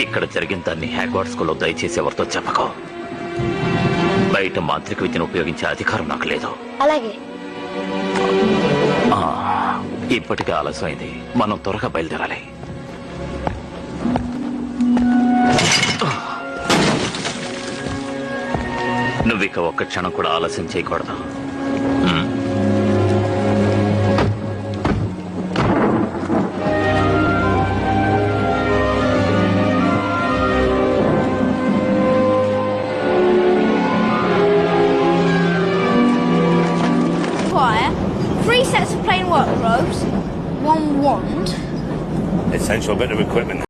ఇక్కడ జరిగిన దాన్ని హ్యాగ్వార్డ్ స్కూల్లో దయచేసి ఎవరితో చెప్పకో. బయట మాంత్రిక విద్యను ఉపయోగించే అధికారం నాకు లేదు. అలాగే. ఇప్పటికే ఆలస్యమైంది, మనం త్వరగా బయలుదేరాలి. నువ్విక ఒక్క క్షణం కూడా ఆలస్యం చేయకూడదు. Three sets of plain work robes, one wand. Essential bit of